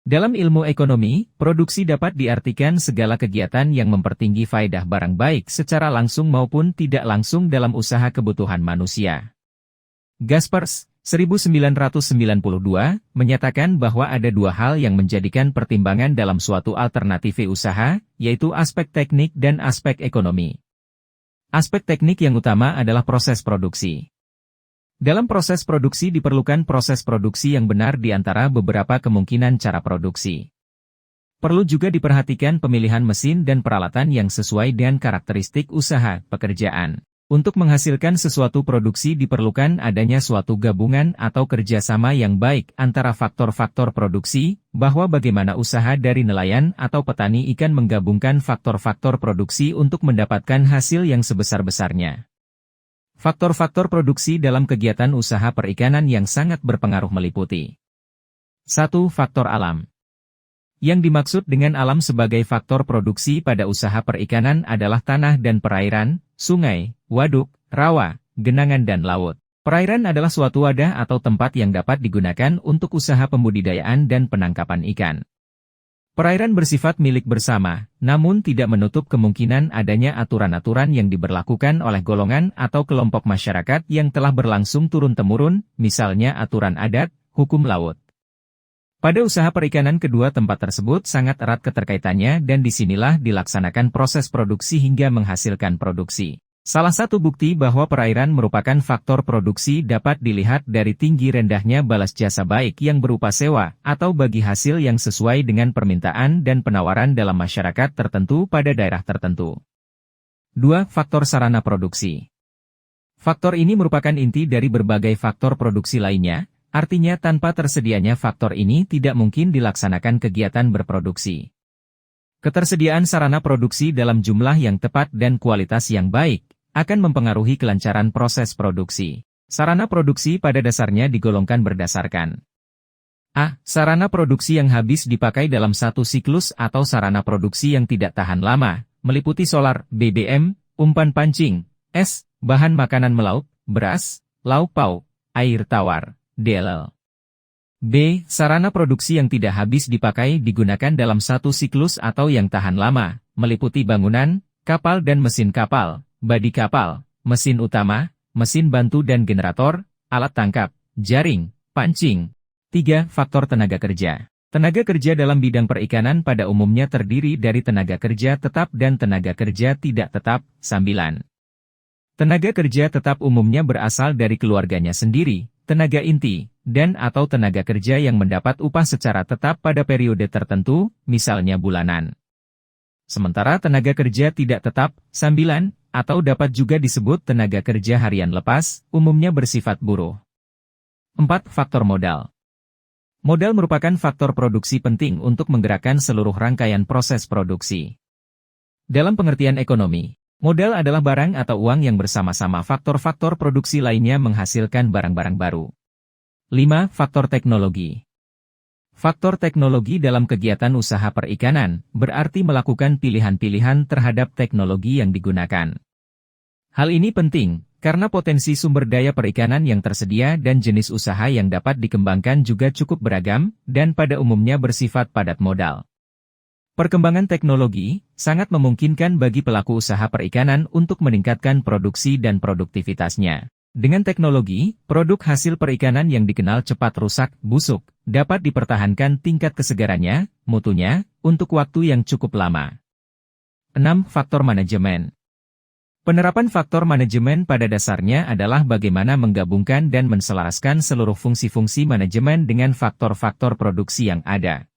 Dalam ilmu ekonomi, produksi dapat diartikan segala kegiatan yang mempertinggi faedah barang baik secara langsung maupun tidak langsung dalam usaha kebutuhan manusia. Gaspers, 1992, menyatakan bahwa ada dua hal yang menjadikan pertimbangan dalam suatu alternatif usaha, yaitu aspek teknik dan aspek ekonomi. Aspek teknik yang utama adalah proses produksi. Dalam proses produksi diperlukan proses produksi yang benar di antara beberapa kemungkinan cara produksi. Perlu juga diperhatikan pemilihan mesin dan peralatan yang sesuai dengan karakteristik usaha pekerjaan. Untuk menghasilkan sesuatu produksi diperlukan adanya suatu gabungan atau kerjasama yang baik antara faktor-faktor produksi, bahwa bagaimana usaha dari nelayan atau petani ikan menggabungkan faktor-faktor produksi untuk mendapatkan hasil yang sebesar-besarnya. Faktor-faktor produksi dalam kegiatan usaha perikanan yang sangat berpengaruh meliputi 1. Faktor alam. Yang dimaksud dengan alam sebagai faktor produksi pada usaha perikanan adalah tanah dan perairan, sungai, waduk, rawa, genangan dan laut. Perairan adalah suatu wadah atau tempat yang dapat digunakan untuk usaha pembudidayaan dan penangkapan ikan. Perairan bersifat milik bersama, namun tidak menutup kemungkinan adanya aturan-aturan yang diberlakukan oleh golongan atau kelompok masyarakat yang telah berlangsung turun-temurun, misalnya aturan adat, hukum laut. Pada usaha perikanan kedua tempat tersebut sangat erat keterkaitannya dan disinilah dilaksanakan proses produksi hingga menghasilkan produksi. Salah satu bukti bahwa perairan merupakan faktor produksi dapat dilihat dari tinggi rendahnya balas jasa baik yang berupa sewa atau bagi hasil yang sesuai dengan permintaan dan penawaran dalam masyarakat tertentu pada daerah tertentu. 2. Faktor sarana produksi. Faktor ini merupakan inti dari berbagai faktor produksi lainnya, artinya tanpa tersedianya faktor ini tidak mungkin dilaksanakan kegiatan berproduksi. Ketersediaan sarana produksi dalam jumlah yang tepat dan kualitas yang baik akan mempengaruhi kelancaran proses produksi. Sarana produksi pada dasarnya digolongkan berdasarkan A. Sarana produksi yang habis dipakai dalam satu siklus atau sarana produksi yang tidak tahan lama, meliputi solar, BBM, umpan pancing, es, bahan makanan melaut, beras, lauk pauk, air tawar, DLL. B. Sarana produksi yang tidak habis dipakai digunakan dalam satu siklus atau yang tahan lama, meliputi bangunan, kapal dan mesin kapal, badi kapal, mesin utama, mesin bantu dan generator, alat tangkap, jaring, pancing. 3. Faktor tenaga kerja. Tenaga kerja dalam bidang perikanan pada umumnya terdiri dari tenaga kerja tetap dan tenaga kerja tidak tetap, sambilan. Tenaga kerja tetap umumnya berasal dari keluarganya sendiri, tenaga inti, dan atau tenaga kerja yang mendapat upah secara tetap pada periode tertentu, misalnya bulanan. Sementara tenaga kerja tidak tetap, sambilan, atau dapat juga disebut tenaga kerja harian lepas, umumnya bersifat buruh. 4. Faktor modal. Modal merupakan faktor produksi penting untuk menggerakkan seluruh rangkaian proses produksi. Dalam pengertian ekonomi, modal adalah barang atau uang yang bersama-sama faktor-faktor produksi lainnya menghasilkan barang-barang baru. 5. Faktor teknologi. Faktor teknologi dalam kegiatan usaha perikanan berarti melakukan pilihan-pilihan terhadap teknologi yang digunakan. Hal ini penting, karena potensi sumber daya perikanan yang tersedia dan jenis usaha yang dapat dikembangkan juga cukup beragam, dan pada umumnya bersifat padat modal. Perkembangan teknologi sangat memungkinkan bagi pelaku usaha perikanan untuk meningkatkan produksi dan produktivitasnya. Dengan teknologi, produk hasil perikanan yang dikenal cepat rusak, busuk, dapat dipertahankan tingkat kesegarannya, mutunya, untuk waktu yang cukup lama. 6. Faktor manajemen. Penerapan faktor manajemen pada dasarnya adalah bagaimana menggabungkan dan menselaraskan seluruh fungsi-fungsi manajemen dengan faktor-faktor produksi yang ada.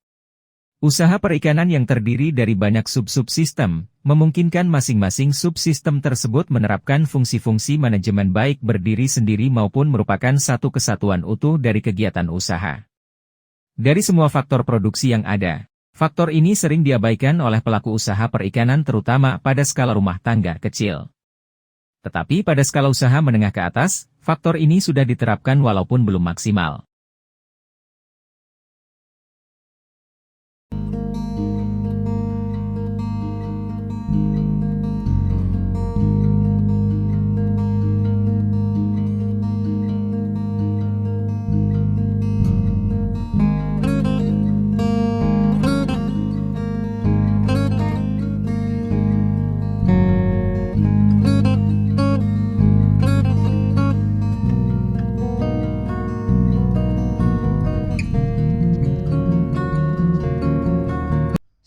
Usaha perikanan yang terdiri dari banyak sub-subsistem, memungkinkan masing-masing subsistem tersebut menerapkan fungsi-fungsi manajemen baik berdiri sendiri maupun merupakan satu kesatuan utuh dari kegiatan usaha. Dari semua faktor produksi yang ada, faktor ini sering diabaikan oleh pelaku usaha perikanan terutama pada skala rumah tangga kecil. Tetapi pada skala usaha menengah ke atas, faktor ini sudah diterapkan walaupun belum maksimal.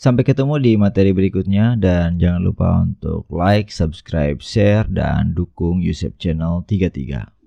Sampai ketemu di materi berikutnya dan jangan lupa untuk like, subscribe, share, dan dukung YouTube channel 33.